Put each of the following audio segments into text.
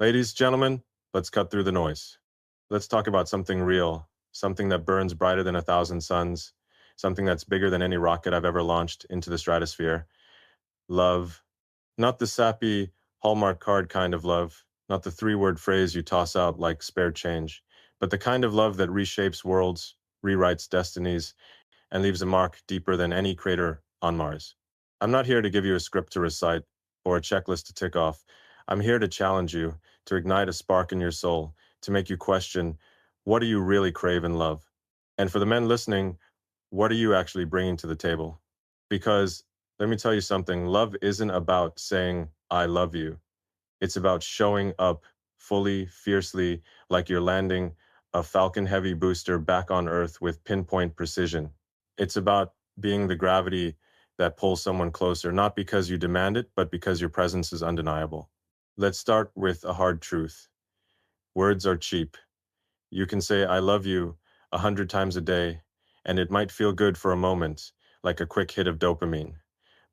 Ladies, gentlemen, let's cut through the noise. Let's talk about something real, something that burns brighter than 1,000 suns, something that's bigger than any rocket I've ever launched into the stratosphere. Love. Not the sappy Hallmark card kind of love, not the three-word phrase you toss out like spare change, but the kind of love that reshapes worlds, rewrites destinies, and leaves a mark deeper than any crater on Mars. I'm not here to give you a script to recite or a checklist to tick off. I'm here to challenge you, to ignite a spark in your soul, to make you question, what do you really crave and love? And for the men listening, what are you actually bringing to the table? Because let me tell you something, love isn't about saying, I love you. It's about showing up fully, fiercely, like you're landing a Falcon Heavy booster back on Earth with pinpoint precision. It's about being the gravity that pulls someone closer, not because you demand it, but because your presence is undeniable. Let's start with a hard truth. Words are cheap. You can say, I love you 100 times a day, and it might feel good for a moment, like a quick hit of dopamine,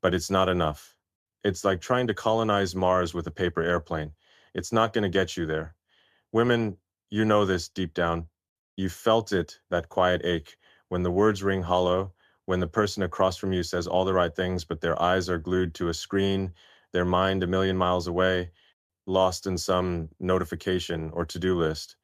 but it's not enough. It's like trying to colonize Mars with a paper airplane. It's not going to get you there. Women, you know this deep down. You felt it, that quiet ache, when the words ring hollow, when the person across from you says all the right things, but their eyes are glued to a screen, their mind a million miles away, lost in some notification or to-do list.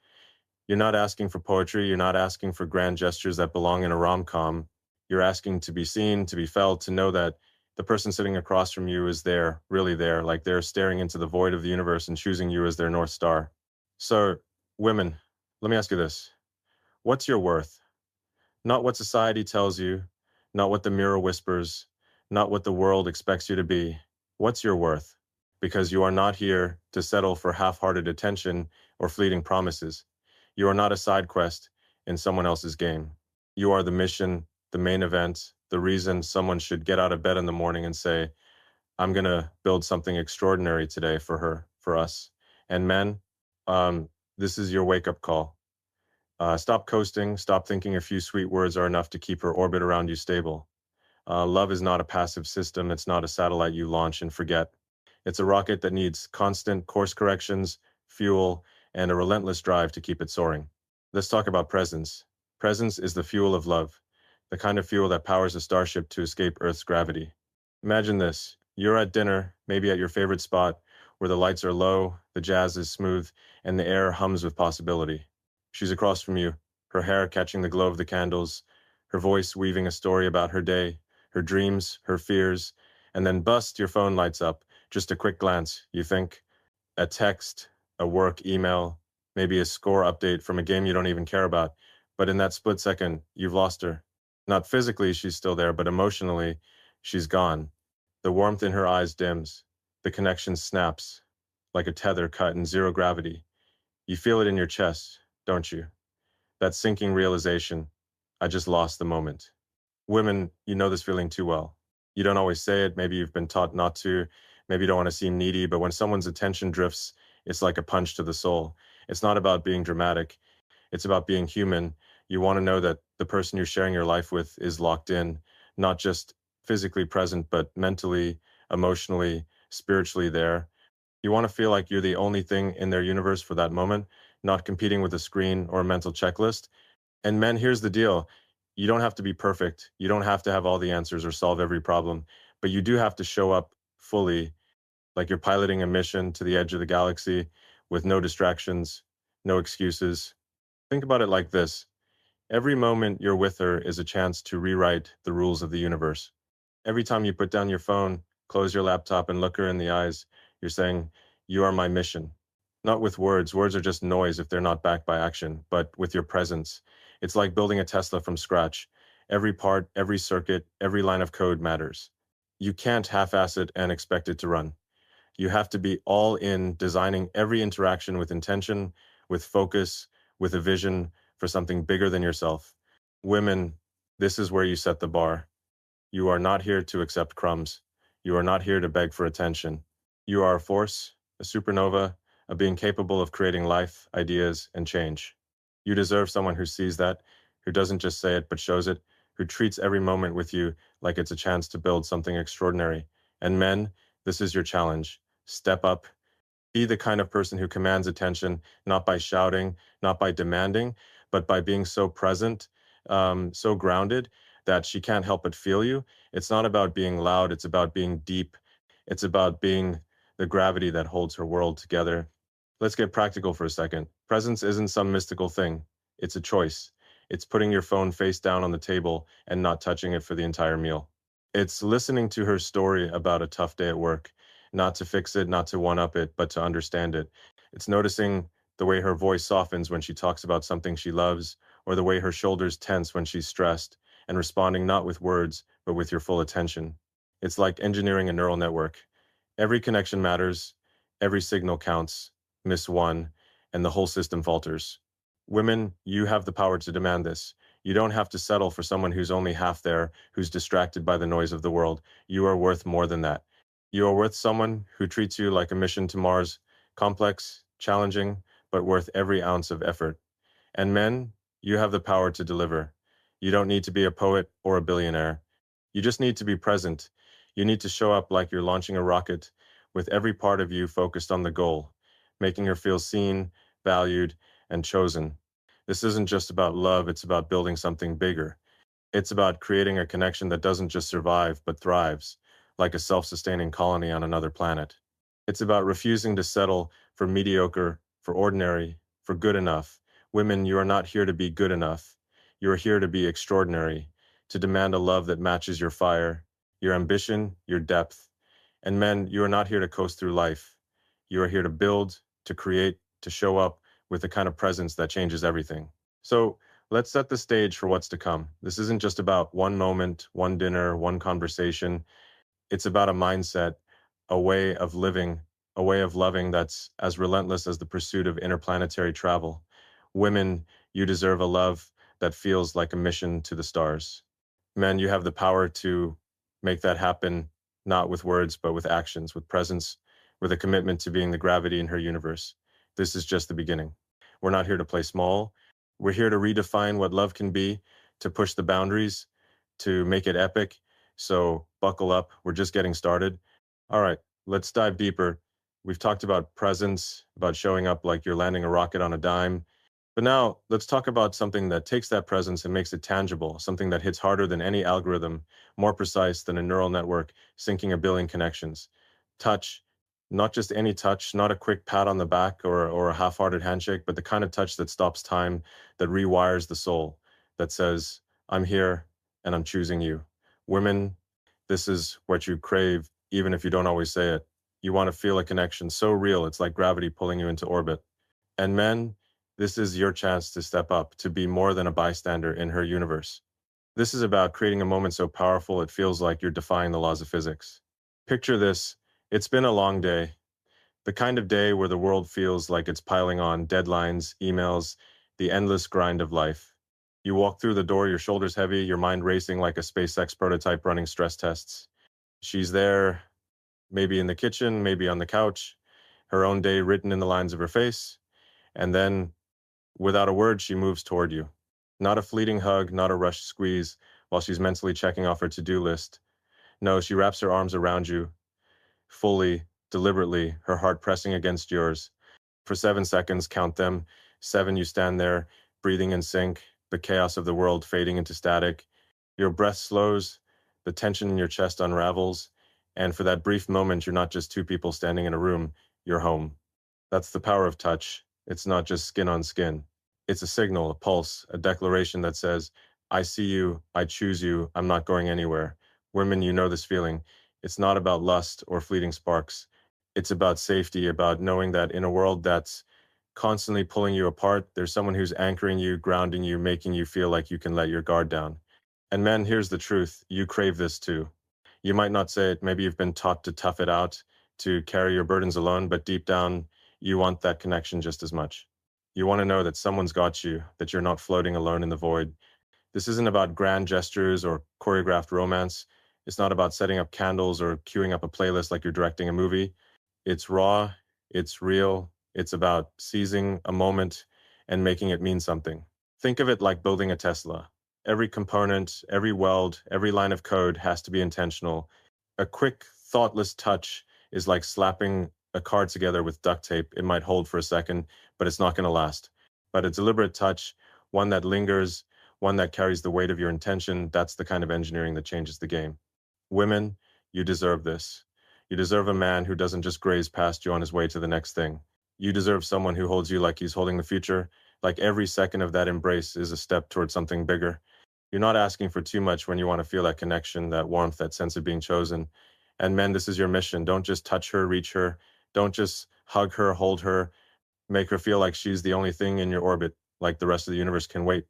You're not asking for poetry, you're not asking for grand gestures that belong in a rom-com. You're asking to be seen, to be felt, to know that the person sitting across from you is there, really there, like they're staring into the void of the universe and choosing you as their North Star. So, women, let me ask you this. What's your worth? Not what society tells you, not what the mirror whispers, not what the world expects you to be. What's your worth? Because you are not here to settle for half-hearted attention or fleeting promises. You are not a side quest in someone else's game. You are the mission, the main event, the reason someone should get out of bed in the morning and say, I'm going to build something extraordinary today for her, for us. And men, this is your wake-up call. Stop coasting. Stop thinking a few sweet words are enough to keep her orbit around you stable. Love is not a passive system. It's not a satellite you launch and forget. It's a rocket that needs constant course corrections, fuel, and a relentless drive to keep it soaring. Let's talk about presence. Presence is the fuel of love, the kind of fuel that powers a starship to escape Earth's gravity. Imagine this. You're at dinner, maybe at your favorite spot, where the lights are low, the jazz is smooth, and the air hums with possibility. She's across from you, her hair catching the glow of the candles, her voice weaving a story about her day, her dreams, her fears, and then bust, your phone lights up. Just a quick glance, you think. A text, a work email, maybe a score update from a game you don't even care about. But in that split second, you've lost her. Not physically, she's still there, but emotionally, she's gone. The warmth in her eyes dims. The connection snaps, like a tether cut in zero gravity. You feel it in your chest, don't you? That sinking realization, I just lost the moment. Women, you know this feeling too well. You don't always say it, maybe you've been taught not to, maybe you don't want to seem needy, but when someone's attention drifts, it's like a punch to the soul. It's not about being dramatic, it's about being human. You want to know that the person you're sharing your life with is locked in, not just physically present, but mentally, emotionally, spiritually there. You want to feel like you're the only thing in their universe for that moment, not competing with a screen or a mental checklist. And men, here's the deal. You don't have to be perfect. You don't have to have all the answers or solve every problem, but you do have to show up fully, like you're piloting a mission to the edge of the galaxy with no distractions, no excuses. Think about it like this. Every moment you're with her is a chance to rewrite the rules of the universe. Every time you put down your phone, close your laptop, and look her in the eyes, you're saying, you are my mission. Not with words. Words are just noise if they're not backed by action, but with your presence. It's like building a Tesla from scratch. Every part, every circuit, every line of code matters. You can't half-ass it and expect it to run. You have to be all in, designing every interaction with intention, with focus, with a vision for something bigger than yourself. Women, this is where you set the bar. You are not here to accept crumbs. You are not here to beg for attention. You are a force, a supernova, a being capable of creating life, ideas, and change. You deserve someone who sees that, who doesn't just say it but shows it, who treats every moment with you like it's a chance to build something extraordinary. And men, this is your challenge. Step up, Be the kind of person who commands attention, not by shouting, not by demanding, but by being so present, so grounded that she can't help but feel you. It's not about being loud, it's about being deep. It's about being the gravity that holds her world together. Let's get practical for a second. Presence isn't some mystical thing, it's a choice. It's putting your phone face down on the table and not touching it for the entire meal. It's listening to her story about a tough day at work, not to fix it, not to one up it, but to understand it. It's noticing the way her voice softens when she talks about something she loves, or the way her shoulders tense when she's stressed, and responding not with words, but with your full attention. It's like engineering a neural network. Every connection matters, every signal counts, miss one, and the whole system falters. Women, you have the power to demand this. You don't have to settle for someone who's only half there, who's distracted by the noise of the world. You are worth more than that. You are worth someone who treats you like a mission to Mars, complex, challenging, but worth every ounce of effort. And men, you have the power to deliver. You don't need to be a poet or a billionaire. You just need to be present. You need to show up like you're launching a rocket, with every part of you focused on the goal, making her feel seen, valued, and chosen. This isn't just about love, it's about building something bigger. It's about creating a connection that doesn't just survive, but thrives, like a self-sustaining colony on another planet. It's about refusing to settle for mediocre, for ordinary, for good enough. Women, you are not here to be good enough. You are here to be extraordinary, to demand a love that matches your fire, your ambition, your depth. And men, you are not here to coast through life. You are here to build, to create, to show up with the kind of presence that changes everything. So let's set the stage for what's to come. This isn't just about one moment, one dinner, one conversation. It's about a mindset, a way of living, a way of loving that's as relentless as the pursuit of interplanetary travel. Women, you deserve a love that feels like a mission to the stars. Men, you have the power to make that happen, not with words, but with actions, with presence, with a commitment to being the gravity in her universe. This is just the beginning. We're not here to play small. We're here to redefine what love can be, to push the boundaries, to make it epic. So buckle up. We're just getting started. All right, let's dive deeper. We've talked about presence, about showing up like you're landing a rocket on a dime. But now let's talk about something that takes that presence and makes it tangible, something that hits harder than any algorithm, more precise than a neural network syncing a billion connections. Touch, not just any touch, not a quick pat on the back or a half-hearted handshake, but the kind of touch that stops time, that rewires the soul, that says, I'm here and I'm choosing you. Women, this is what you crave, even if you don't always say it. You want to feel a connection so real, it's like gravity pulling you into orbit. And men, this is your chance to step up, to be more than a bystander in her universe. This is about creating a moment so powerful it feels like you're defying the laws of physics. Picture this. It's been a long day, the kind of day where the world feels like it's piling on deadlines, emails, the endless grind of life. You walk through the door, your shoulders heavy, your mind racing like a SpaceX prototype running stress tests. She's there, maybe in the kitchen, maybe on the couch, her own day written in the lines of her face, and then without a word, she moves toward you. Not a fleeting hug, not a rushed squeeze while she's mentally checking off her to-do list. No, she wraps her arms around you, fully, deliberately, her heart pressing against yours. For 7 seconds, count them. 7, you stand there, breathing in sync, the chaos of the world fading into static. Your breath slows, the tension in your chest unravels, and for that brief moment, you're not just two people standing in a room, you're home. That's the power of touch. It's not just skin on skin. It's a signal, a pulse, a declaration that says, I see you, I choose you, I'm not going anywhere. Women, you know this feeling. It's not about lust or fleeting sparks. It's about safety, about knowing that in a world that's constantly pulling you apart, there's someone who's anchoring you, grounding you, making you feel like you can let your guard down. And men, here's the truth. You crave this too. You might not say it. Maybe you've been taught to tough it out, to carry your burdens alone, but deep down, you want that connection just as much. You want to know that someone's got you, that you're not floating alone in the void. This isn't about grand gestures or choreographed romance. It's not about setting up candles or queuing up a playlist like you're directing a movie. It's raw, it's real, it's about seizing a moment and making it mean something. Think of it like building a Tesla. Every component, every weld, every line of code has to be intentional. A quick, thoughtless touch is like slapping a car together with duct tape. It might hold for a second, but it's not going to last. But a deliberate touch, one that lingers, one that carries the weight of your intention, that's the kind of engineering that changes the game. Women, you deserve this. You deserve a man who doesn't just graze past you on his way to the next thing. You deserve someone who holds you like he's holding the future, like every second of that embrace is a step towards something bigger. You're not asking for too much when you want to feel that connection, that warmth, that sense of being chosen. And men, this is your mission. Don't just touch her, reach her. Don't just hug her, hold her, make her feel like she's the only thing in your orbit, like the rest of the universe can wait,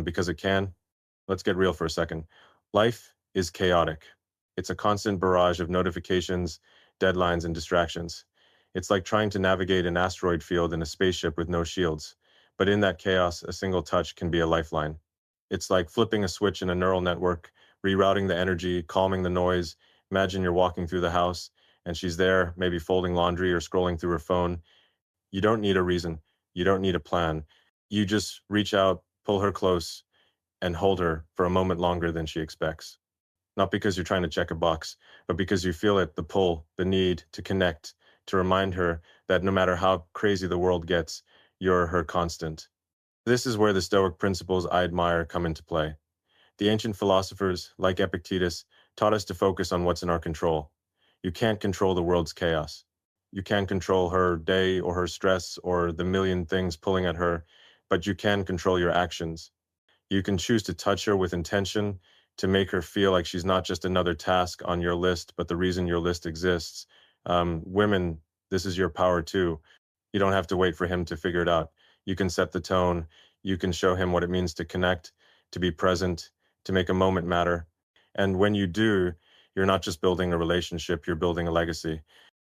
because it can. Let's get real for a second. Life is chaotic. It's a constant barrage of notifications, deadlines, and distractions. It's like trying to navigate an asteroid field in a spaceship with no shields. But in that chaos, a single touch can be a lifeline. It's like flipping a switch in a neural network, rerouting the energy, calming the noise. Imagine you're walking through the house and she's there, maybe folding laundry or scrolling through her phone. You don't need a reason. You don't need a plan. You just reach out, pull her close, and hold her for a moment longer than she expects. Not because you're trying to check a box, but because you feel it, the pull, the need to connect, to remind her that no matter how crazy the world gets, you're her constant. This is where the Stoic principles I admire come into play. The ancient philosophers, like Epictetus, taught us to focus on what's in our control. You can't control the world's chaos. You can't control her day or her stress or the million things pulling at her, but you can control your actions. You can choose to touch her with intention, to make her feel like she's not just another task on your list, but the reason your list exists. Women, this is your power too. You don't have to wait for him to figure it out. You can set the tone. You can show him what it means to connect, to be present, to make a moment matter. And when you do, you're not just building a relationship, you're building a legacy.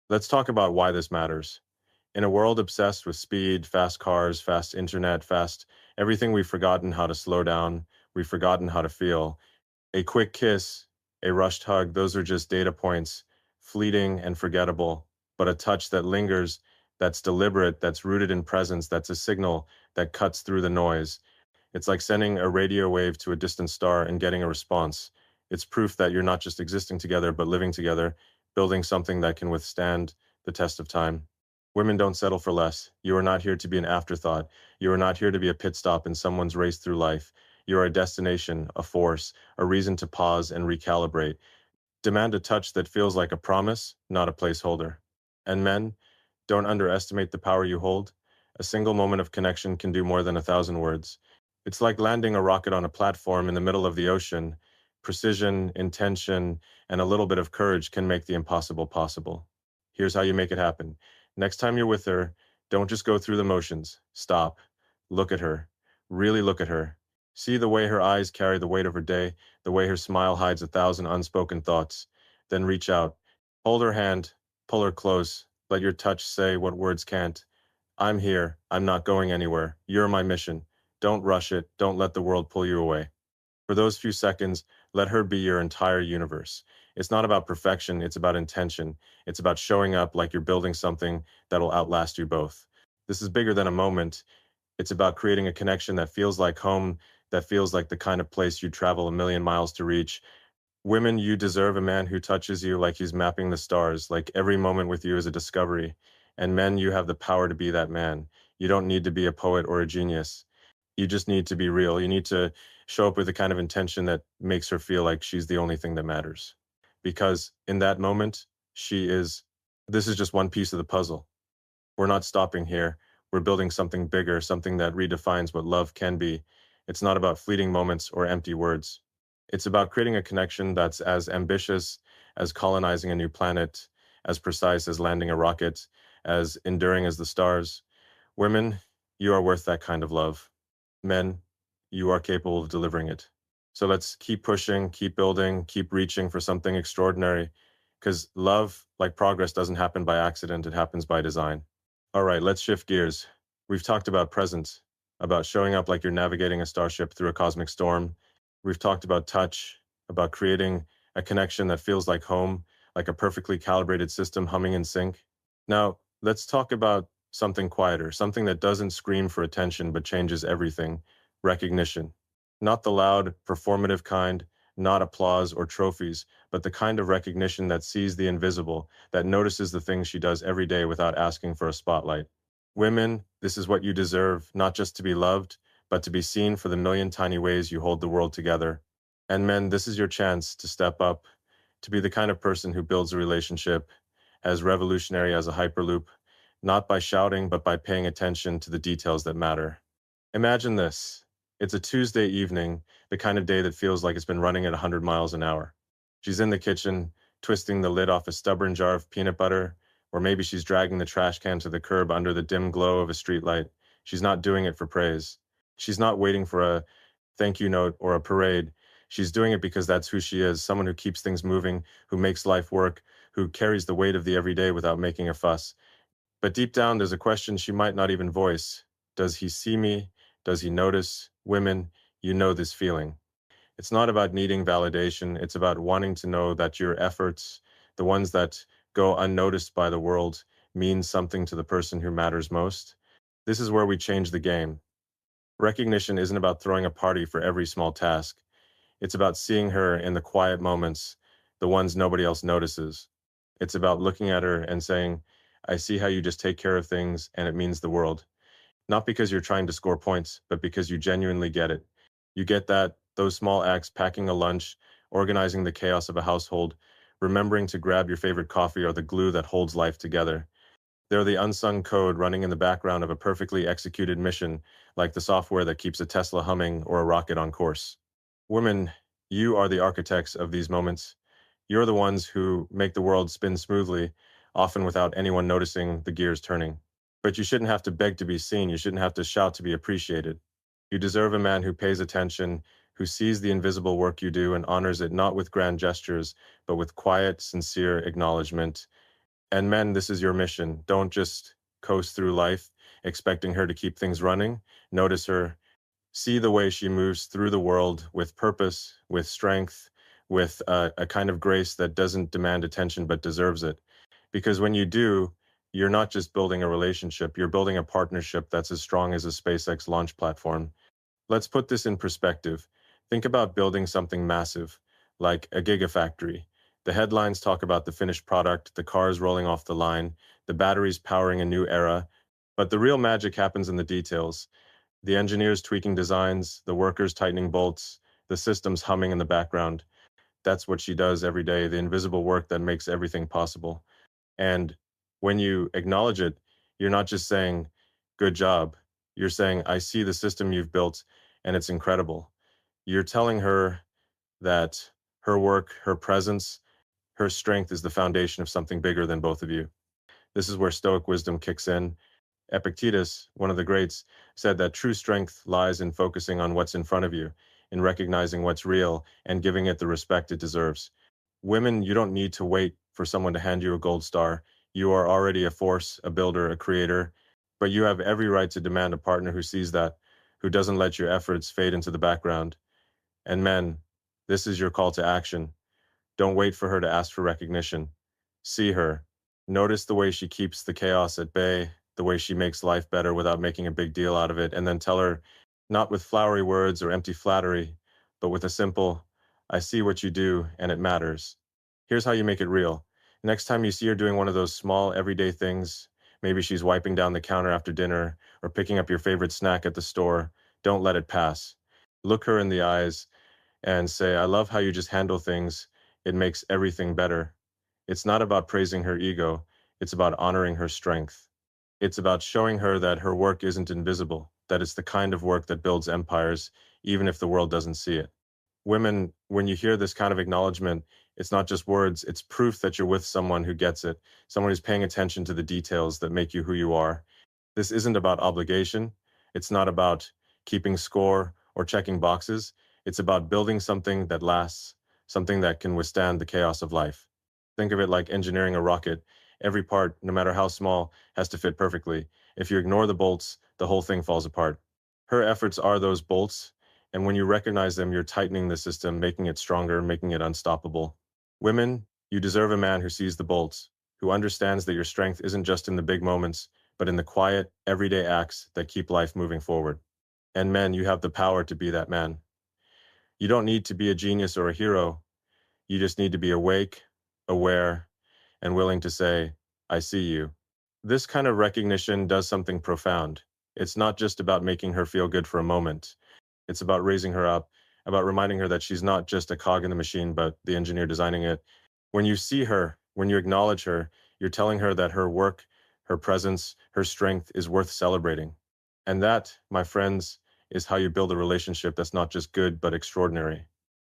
Let's talk about why this matters. In a world obsessed with speed, fast cars, fast internet, fast everything, we've forgotten how to slow down. We've forgotten how to feel. A quick kiss, a rushed hug, those are just data points, fleeting and forgettable. But a touch that lingers, that's deliberate, that's rooted in presence, that's a signal that cuts through the noise. It's like sending a radio wave to a distant star and getting a response. It's proof that you're not just existing together, but living together, building something that can withstand the test of time. Women don't settle for less. You are not here to be an afterthought. You are not here to be a pit stop in someone's race through life. You are a destination, a force, a reason to pause and recalibrate. Demand a touch that feels like a promise, not a placeholder. And men, don't underestimate the power you hold. A single moment of connection can do more than 1,000 words. It's like landing a rocket on a platform in the middle of the ocean. Precision, intention, and a little bit of courage can make the impossible possible. Here's how you make it happen. Next time you're with her, don't just go through the motions. Stop. Look at her. Really look at her. See the way her eyes carry the weight of her day, the way her smile hides 1,000 unspoken thoughts. Then reach out. Hold her hand. Pull her close. Let your touch say what words can't. I'm here. I'm not going anywhere. You're my mission. Don't rush it. Don't let the world pull you away. For those few seconds, let her be your entire universe. It's not about perfection, it's about intention. It's about showing up like you're building something that'll outlast you both. This is bigger than a moment. It's about creating a connection that feels like home, that feels like the kind of place you'd travel a million miles to reach. Women, you deserve a man who touches you like he's mapping the stars, like every moment with you is a discovery. And men, you have the power to be that man. You don't need to be a poet or a genius. You just need to be real. You need to show up with the kind of intention that makes her feel like she's the only thing that matters. Because in that moment, this is just one piece of the puzzle. We're not stopping here. We're building something bigger, something that redefines what love can be. It's not about fleeting moments or empty words. It's about creating a connection that's as ambitious as colonizing a new planet, as precise as landing a rocket, as enduring as the stars. Women, you are worth that kind of love. Men, you are capable of delivering it. So let's keep pushing, keep building, keep reaching for something extraordinary, because love, like progress, doesn't happen by accident, it happens by design. All right, let's shift gears. We've talked about presence, about showing up like you're navigating a starship through a cosmic storm. We've talked about touch, about creating a connection that feels like home, like a perfectly calibrated system humming in sync. Now, let's talk about something quieter, something that doesn't scream for attention but changes everything: recognition. Not the loud, performative kind, not applause or trophies, but the kind of recognition that sees the invisible, that notices the things she does every day without asking for a spotlight. Women, this is what you deserve, not just to be loved, but to be seen for the million tiny ways you hold the world together. And men, this is your chance to step up, to be the kind of person who builds a relationship as revolutionary as a Hyperloop, not by shouting, but by paying attention to the details that matter. Imagine this. It's a Tuesday evening, the kind of day that feels like it's been running at 100 miles an hour. She's in the kitchen, twisting the lid off a stubborn jar of peanut butter, or maybe she's dragging the trash can to the curb under the dim glow of a streetlight. She's not doing it for praise. She's not waiting for a thank you note or a parade. She's doing it because that's who she is, someone who keeps things moving, who makes life work, who carries the weight of the everyday without making a fuss. But deep down, there's a question she might not even voice. Does he see me? Does he notice? Women, you know this feeling. It's not about needing validation. It's about wanting to know that your efforts, the ones that go unnoticed by the world, mean something to the person who matters most. This is where we change the game. Recognition isn't about throwing a party for every small task. It's about seeing her in the quiet moments, the ones nobody else notices. It's about looking at her and saying, I see how you just take care of things and it means the world. Not because you're trying to score points, but because you genuinely get it. You get that those small acts, packing a lunch, organizing the chaos of a household, remembering to grab your favorite coffee are the glue that holds life together. They're the unsung code running in the background of a perfectly executed mission, like the software that keeps a Tesla humming or a rocket on course. Women, you are the architects of these moments. You're the ones who make the world spin smoothly, often without anyone noticing the gears turning. But you shouldn't have to beg to be seen. You shouldn't have to shout to be appreciated. You deserve a man who pays attention, who sees the invisible work you do and honors it not with grand gestures, but with quiet, sincere acknowledgement. And men, this is your mission. Don't just coast through life expecting her to keep things running. Notice her. See the way she moves through the world with purpose, with strength, with a kind of grace that doesn't demand attention but deserves it. Because when you do, you're not just building a relationship, you're building a partnership that's as strong as a SpaceX launch platform. Let's put this in perspective. Think about building something massive, like a gigafactory. The headlines talk about the finished product, the cars rolling off the line, the batteries powering a new era. But the real magic happens in the details. The engineers tweaking designs, the workers tightening bolts, the systems humming in the background. That's what she does every day, the invisible work that makes everything possible. And when you acknowledge it, you're not just saying, good job. You're saying, I see the system you've built and it's incredible. You're telling her that her work, her presence, her strength is the foundation of something bigger than both of you. This is where Stoic wisdom kicks in. Epictetus, one of the greats, said that true strength lies in focusing on what's in front of you, in recognizing what's real and giving it the respect it deserves. Women, you don't need to wait for someone to hand you a gold star. You are already a force, a builder, a creator, but you have every right to demand a partner who sees that, who doesn't let your efforts fade into the background. And men, this is your call to action. Don't wait for her to ask for recognition. See her. Notice the way she keeps the chaos at bay, the way she makes life better without making a big deal out of it, and then tell her, not with flowery words or empty flattery, but with a simple, I see what you do, and it matters. Here's how you make it real. Next time you see her doing one of those small, everyday things, maybe she's wiping down the counter after dinner or picking up your favorite snack at the store, don't let it pass. Look her in the eyes and say, I love how you just handle things. It makes everything better. It's not about praising her ego. It's about honoring her strength. It's about showing her that her work isn't invisible, that it's the kind of work that builds empires, even if the world doesn't see it. Women, when you hear this kind of acknowledgement, it's not just words, it's proof that you're with someone who gets it, someone who's paying attention to the details that make you who you are. This isn't about obligation. It's not about keeping score or checking boxes. It's about building something that lasts, something that can withstand the chaos of life. Think of it like engineering a rocket. Every part, no matter how small, has to fit perfectly. If you ignore the bolts, the whole thing falls apart. Her efforts are those bolts, and when you recognize them, you're tightening the system, making it stronger, making it unstoppable. Women, you deserve a man who sees the bolts, who understands that your strength isn't just in the big moments, but in the quiet, everyday acts that keep life moving forward. And men, you have the power to be that man. You don't need to be a genius or a hero. You just need to be awake, aware, and willing to say, I see you. This kind of recognition does something profound. It's not just about making her feel good for a moment. It's about raising her up, about reminding her that she's not just a cog in the machine, but the engineer designing it. When you see her, when you acknowledge her, you're telling her that her work, her presence, her strength is worth celebrating. And that, my friends, is how you build a relationship that's not just good, but extraordinary.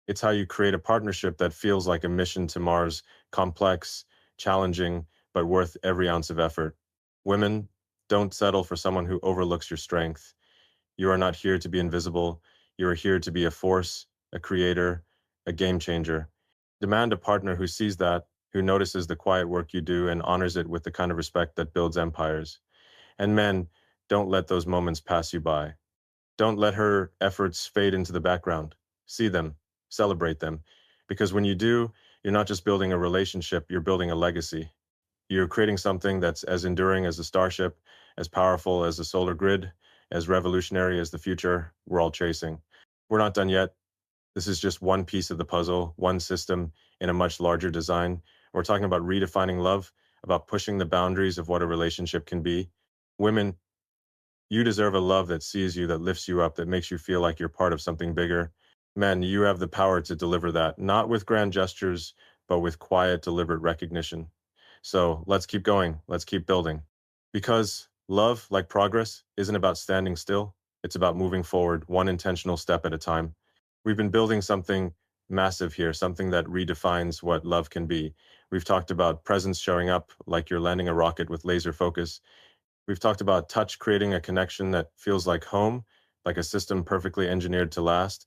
It's how you create a partnership that feels like a mission to Mars, complex, challenging, but worth every ounce of effort. Women, don't settle for someone who overlooks your strength. You are not here to be invisible. You are here to be a force, a creator, a game changer. Demand a partner who sees that, who notices the quiet work you do and honors it with the kind of respect that builds empires. And men, don't let those moments pass you by. Don't let her efforts fade into the background. See them, celebrate them. Because when you do, you're not just building a relationship, you're building a legacy. You're creating something that's as enduring as a starship, as powerful as a solar grid, as revolutionary as the future we're all chasing. We're not done yet. This is just one piece of the puzzle, one system in a much larger design. We're talking about redefining love, about pushing the boundaries of what a relationship can be. Women, you deserve a love that sees you, that lifts you up, that makes you feel like you're part of something bigger. Men, you have the power to deliver that, not with grand gestures, but with quiet, deliberate recognition. So let's keep going. Let's keep building. Because love, like progress, isn't about standing still. It's about moving forward, one intentional step at a time. We've been building something massive here, something that redefines what love can be. We've talked about presence showing up like you're landing a rocket with laser focus. We've talked about touch creating a connection that feels like home, like a system perfectly engineered to last.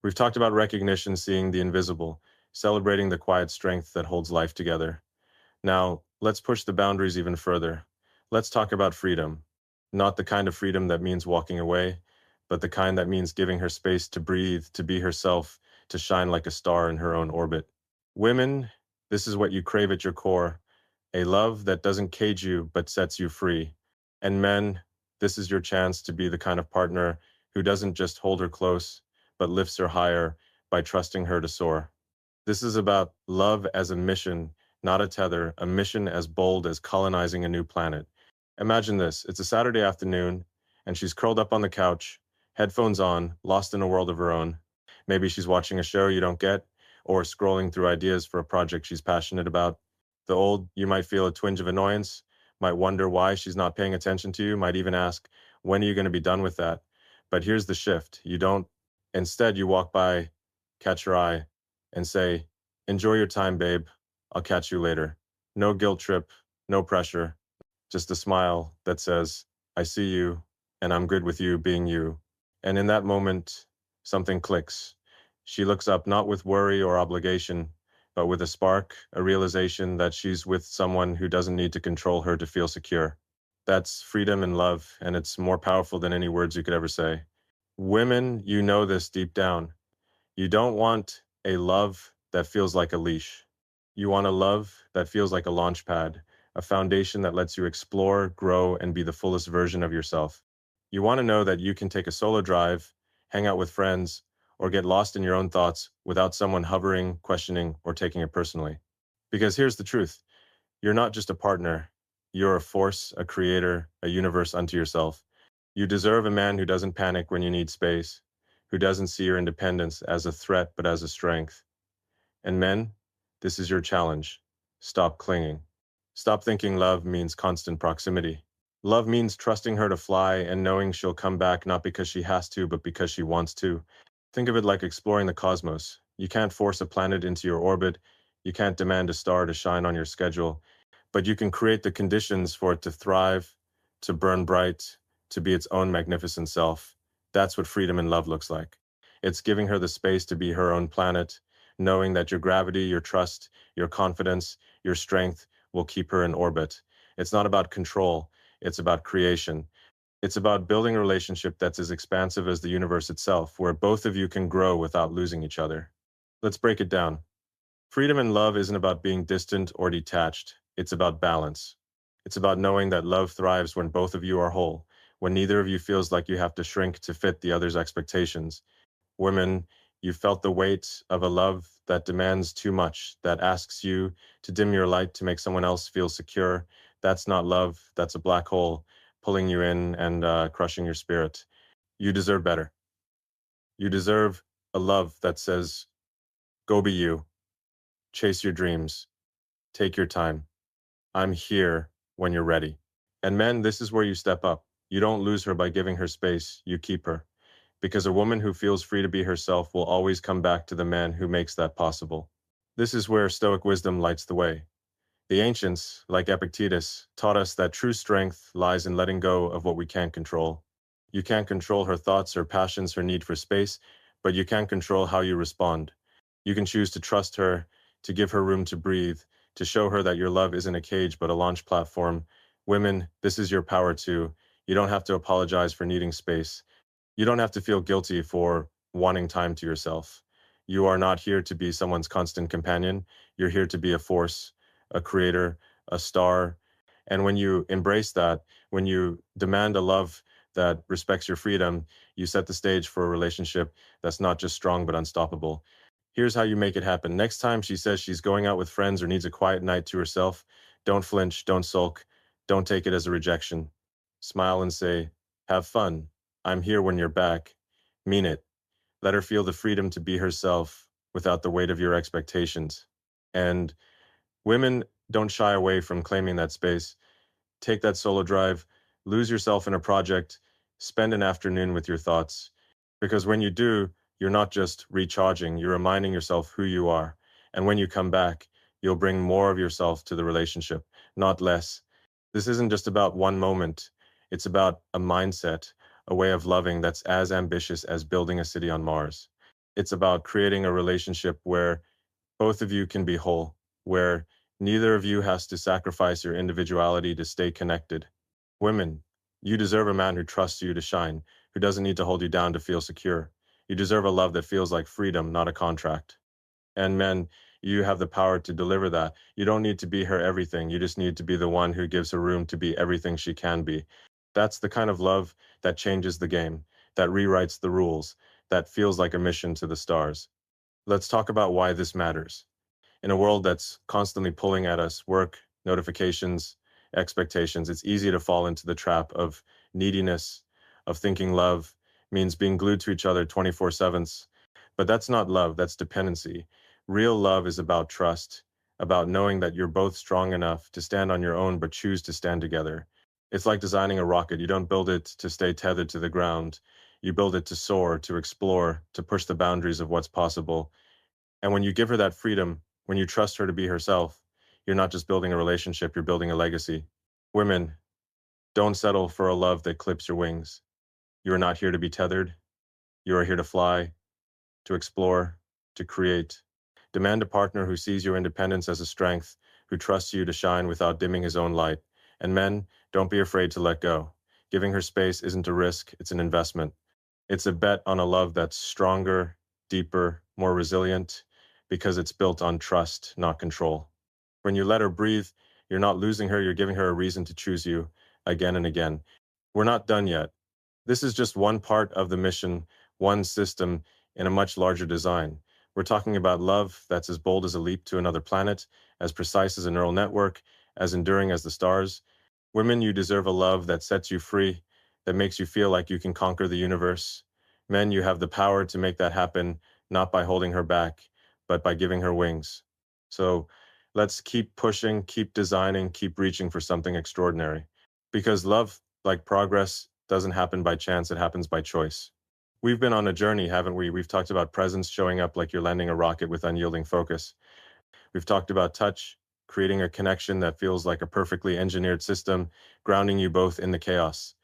We've talked about recognition, seeing the invisible, celebrating the quiet strength that holds life together. Now, let's push the boundaries even further. Let's talk about freedom. Not the kind of freedom that means walking away, but the kind that means giving her space to breathe, to be herself, to shine like a star in her own orbit. Women, this is what you crave at your core, a love that doesn't cage you but sets you free. And men, this is your chance to be the kind of partner who doesn't just hold her close, but lifts her higher by trusting her to soar. This is about love as a mission, not a tether, a mission as bold as colonizing a new planet. Imagine this, it's a Saturday afternoon, and she's curled up on the couch, headphones on, lost in a world of her own. Maybe she's watching a show you don't get, or scrolling through ideas for a project she's passionate about. The old, you might feel a twinge of annoyance, might wonder why she's not paying attention to you, might even ask, when are you going to be done with that? But here's the shift. You don't, instead, you walk by, catch her eye, and say, enjoy your time, babe. I'll catch you later. No guilt trip, no pressure, just a smile that says, I see you, and I'm good with you being you. And in that moment, something clicks. She looks up not with worry or obligation, but with a spark, a realization that she's with someone who doesn't need to control her to feel secure. That's freedom and love, and it's more powerful than any words you could ever say. Women, you know this deep down. You don't want a love that feels like a leash. You want a love that feels like a launch pad, a foundation that lets you explore, grow, and be the fullest version of yourself. You want to know that you can take a solo drive, hang out with friends, or get lost in your own thoughts without someone hovering, questioning, or taking it personally. Because here's the truth. You're not just a partner. You're a force, a creator, a universe unto yourself. You deserve a man who doesn't panic when you need space, who doesn't see your independence as a threat but as a strength. And men, this is your challenge. Stop clinging. Stop thinking love means constant proximity. Love means trusting her to fly and knowing she'll come back not because she has to, but because she wants to. Think of it like exploring the cosmos. You can't force a planet into your orbit. You can't demand a star to shine on your schedule, but you can create the conditions for it to thrive, to burn bright, to be its own magnificent self. That's what freedom and love looks like. It's giving her the space to be her own planet, knowing that your gravity, your trust, your confidence, your strength will keep her in orbit. It's not about control, it's about creation. It's about building a relationship that's as expansive as the universe itself, where both of you can grow without losing each other. Let's break it down. Freedom and love isn't about being distant or detached. It's about balance. It's about knowing that love thrives when both of you are whole, when neither of you feels like you have to shrink to fit the other's expectations. Women, You felt the weight of a love that demands too much, that asks you to dim your light to make someone else feel secure. That's not love. That's a black hole pulling you in and crushing your spirit. You deserve better. You deserve a love that says, go be you, chase your dreams, take your time. I'm here when you're ready. And men, this is where you step up. You don't lose her by giving her space, you keep her. Because a woman who feels free to be herself will always come back to the man who makes that possible. This is where Stoic wisdom lights the way. The ancients, like Epictetus, taught us that true strength lies in letting go of what we can't control. You can't control her thoughts, her passions, her need for space, but you can control how you respond. You can choose to trust her, to give her room to breathe, to show her that your love isn't a cage but a launch platform. Women, this is your power too. You don't have to apologize for needing space. You don't have to feel guilty for wanting time to yourself. You are not here to be someone's constant companion. You're here to be a force, a creator, a star. And when you embrace that, when you demand a love that respects your freedom, you set the stage for a relationship that's not just strong but unstoppable. Here's how you make it happen. Next time she says she's going out with friends or needs a quiet night to herself, don't flinch, don't sulk, don't take it as a rejection. Smile and say, have fun. I'm here when you're back. Mean it. Let her feel the freedom to be herself without the weight of your expectations. And women, don't shy away from claiming that space. Take that solo drive, lose yourself in a project, spend an afternoon with your thoughts. Because when you do, you're not just recharging, you're reminding yourself who you are. And when you come back, you'll bring more of yourself to the relationship, not less. This isn't just about one moment, it's about a mindset, a way of loving that's as ambitious as building a city on Mars. It's about creating a relationship where both of you can be whole, where neither of you has to sacrifice your individuality to stay connected. Women, you deserve a man who trusts you to shine, who doesn't need to hold you down to feel secure. You deserve a love that feels like freedom, not a contract. And men, you have the power to deliver that. You don't need to be her everything. You just need to be the one who gives her room to be everything she can be. That's the kind of love that changes the game, that rewrites the rules, that feels like a mission to the stars. Let's talk about why this matters. In a world that's constantly pulling at us, work, notifications, expectations, it's easy to fall into the trap of neediness, of thinking love means being glued to each other 24/7. But that's not love, that's dependency. Real love is about trust, about knowing that you're both strong enough to stand on your own but choose to stand together. It's like designing a rocket. You don't build it to stay tethered to the ground. You build it to soar, to explore, to push the boundaries of what's possible. And when you give her that freedom, when you trust her to be herself, you're not just building a relationship, you're building a legacy. Women, don't settle for a love that clips your wings. You are not here to be tethered. You are here to fly, to explore, to create. Demand a partner who sees your independence as a strength, who trusts you to shine without dimming his own light. And men, don't be afraid to let go. Giving her space isn't a risk, it's an investment. It's a bet on a love that's stronger, deeper, more resilient, because it's built on trust, not control. When you let her breathe, you're not losing her, you're giving her a reason to choose you again and again. We're not done yet. This is just one part of the mission, one system in a much larger design. We're talking about love that's as bold as a leap to another planet, as precise as a neural network, as enduring as the stars. Women, you deserve a love that sets you free, that makes you feel like you can conquer the universe. Men, you have the power to make that happen, not by holding her back, but by giving her wings. So let's keep pushing, keep designing, keep reaching for something extraordinary. Because love, like progress, doesn't happen by chance, it happens by choice. We've been on a journey, haven't we? We've talked about presence showing up like you're landing a rocket with unyielding focus. We've talked about touch, creating a connection that feels like a perfectly engineered system, grounding you both in the chaos.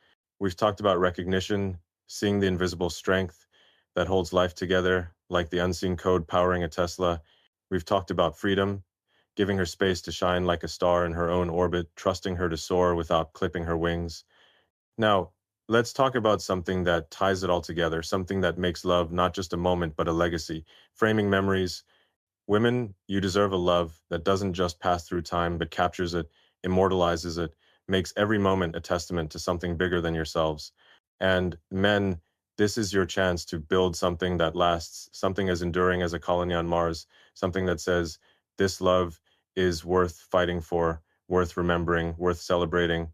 We've talked about recognition, seeing the invisible strength that holds life together, like the unseen code powering a Tesla. We've talked about freedom, giving her space to shine like a star in her own orbit, trusting her to soar without clipping her wings. Now, let's talk about something that ties it all together, something that makes love not just a moment, but a legacy, framing memories. Women, you deserve a love that doesn't just pass through time, but captures it, immortalizes it, makes every moment a testament to something bigger than yourselves. And men, This is your chance to build something that lasts, something as enduring as a colony on Mars, something that says, this love is worth fighting for, worth remembering, worth celebrating.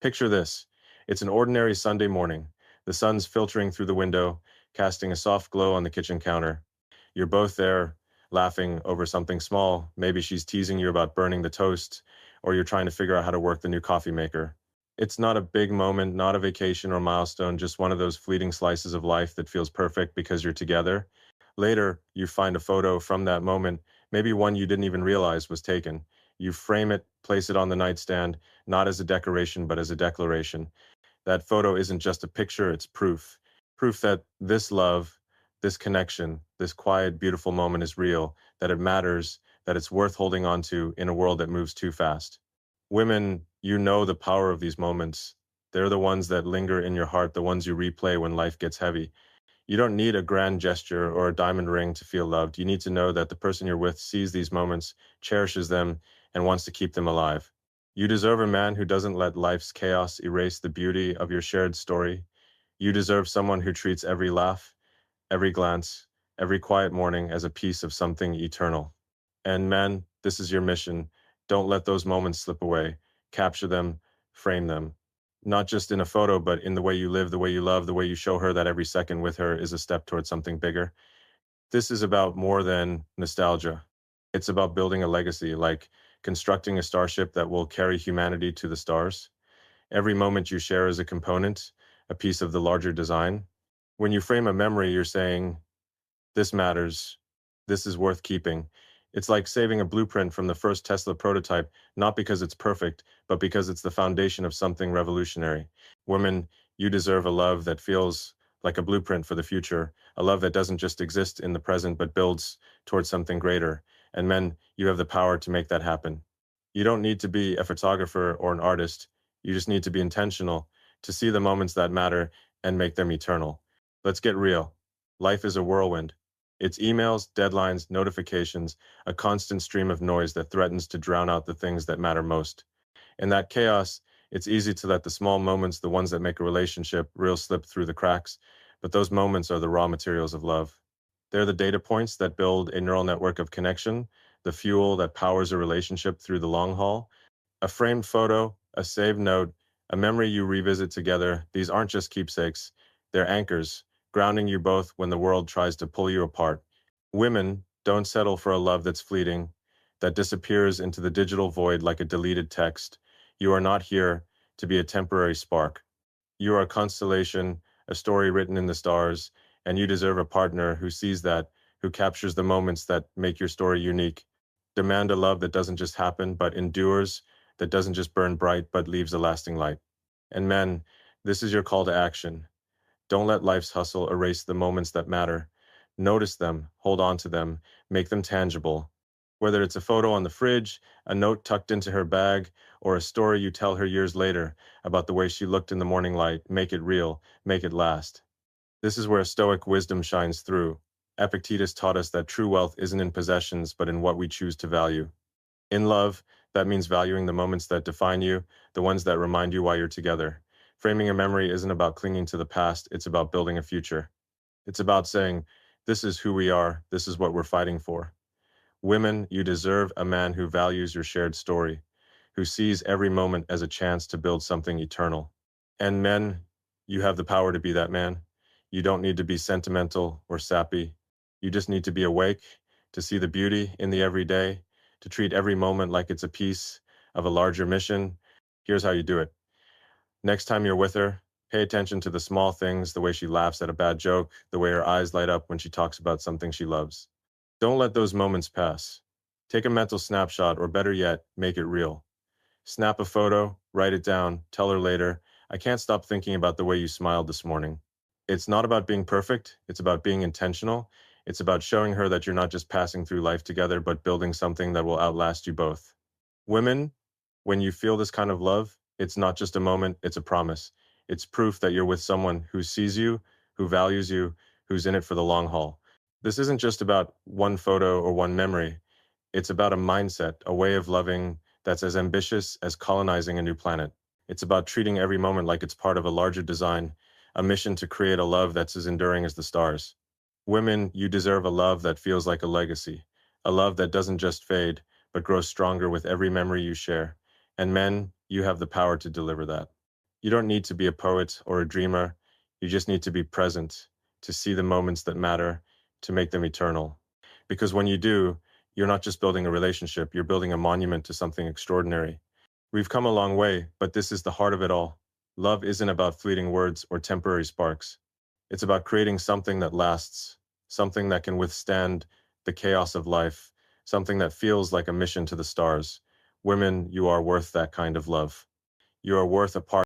Picture this. It's an ordinary Sunday morning. The sun's filtering through the window, casting a soft glow on the kitchen counter. You're both there, laughing over something small. Maybe she's teasing you about burning the toast, or you're trying to figure out how to work the new coffee maker. It's not a big moment, not a vacation or milestone, just one of those fleeting slices of life that feels perfect because you're together. Later, you find a photo from that moment, maybe one you didn't even realize was taken. You frame it, place it on the nightstand, not as a decoration, but as a declaration. That photo isn't just a picture, it's proof. Proof that this love, this connection, this quiet, beautiful moment is real, that it matters, that it's worth holding on to in a world that moves too fast. Women, you know the power of these moments. They're the ones that linger in your heart, the ones you replay when life gets heavy. You don't need a grand gesture or a diamond ring to feel loved. You need to know that the person you're with sees these moments, cherishes them, and wants to keep them alive. You deserve a man who doesn't let life's chaos erase the beauty of your shared story. You deserve someone who treats every laugh, every glance, every quiet morning as a piece of something eternal. And men, this is your mission. Don't let those moments slip away. Capture them, frame them. Not just in a photo, but in the way you live, the way you love, the way you show her that every second with her is a step towards something bigger. This is about more than nostalgia. It's about building a legacy, like constructing a starship that will carry humanity to the stars. Every moment you share is a component, a piece of the larger design. When you frame a memory, you're saying, this matters. This is worth keeping. It's like saving a blueprint from the first Tesla prototype, not because it's perfect, but because it's the foundation of something revolutionary. Women, you deserve a love that feels like a blueprint for the future, a love that doesn't just exist in the present, but builds towards something greater. And men, you have the power to make that happen. You don't need to be a photographer or an artist. You just need to be intentional, to see the moments that matter and make them eternal. Let's get real. Life is a whirlwind. It's emails, deadlines, notifications, a constant stream of noise that threatens to drown out the things that matter most. In that chaos, it's easy to let the small moments, the ones that make a relationship real, slip through the cracks, but those moments are the raw materials of love. They're the data points that build a neural network of connection, the fuel that powers a relationship through the long haul. A framed photo, a saved note, a memory you revisit together, these aren't just keepsakes, they're anchors, grounding you both when the world tries to pull you apart. Women, don't settle for a love that's fleeting, that disappears into the digital void like a deleted text. You are not here to be a temporary spark. You are a constellation, a story written in the stars, and you deserve a partner who sees that, who captures the moments that make your story unique. Demand a love that doesn't just happen, but endures, that doesn't just burn bright, but leaves a lasting light. And men, this is your call to action. Don't let life's hustle erase the moments that matter. Notice them, hold on to them, make them tangible. Whether it's a photo on the fridge, a note tucked into her bag, or a story you tell her years later about the way she looked in the morning light, make it real, make it last. This is where Stoic wisdom shines through. Epictetus taught us that true wealth isn't in possessions, but in what we choose to value. In love, that means valuing the moments that define you, the ones that remind you why you're together. Framing a memory isn't about clinging to the past, it's about building a future. It's about saying, this is who we are, this is what we're fighting for. Women, you deserve a man who values your shared story, who sees every moment as a chance to build something eternal. And men, you have the power to be that man. You don't need to be sentimental or sappy. You just need to be awake, to see the beauty in the everyday, to treat every moment like it's a piece of a larger mission. Here's how you do it. Next time you're with her, pay attention to the small things, the way she laughs at a bad joke, the way her eyes light up when she talks about something she loves. Don't let those moments pass. Take a mental snapshot, or better yet, make it real. Snap a photo, write it down, tell her later, I can't stop thinking about the way you smiled this morning. It's not about being perfect, it's about being intentional. It's about showing her that you're not just passing through life together, but building something that will outlast you both. Women, when you feel this kind of love, it's not just a moment, it's a promise. It's proof that you're with someone who sees you, who values you, who's in it for the long haul. This isn't just about one photo or one memory. It's about a mindset, a way of loving that's as ambitious as colonizing a new planet. It's about treating every moment like it's part of a larger design, a mission to create a love that's as enduring as the stars. Women, you deserve a love that feels like a legacy, a love that doesn't just fade, but grows stronger with every memory you share. And men, you have the power to deliver that. You don't need to be a poet or a dreamer. You just need to be present, to see the moments that matter, to make them eternal. Because when you do, you're not just building a relationship, you're building a monument to something extraordinary. We've come a long way, but this is the heart of it all. Love isn't about fleeting words or temporary sparks. It's about creating something that lasts, something that can withstand the chaos of life, something that feels like a mission to the stars. Women, you are worth that kind of love. You are worth a part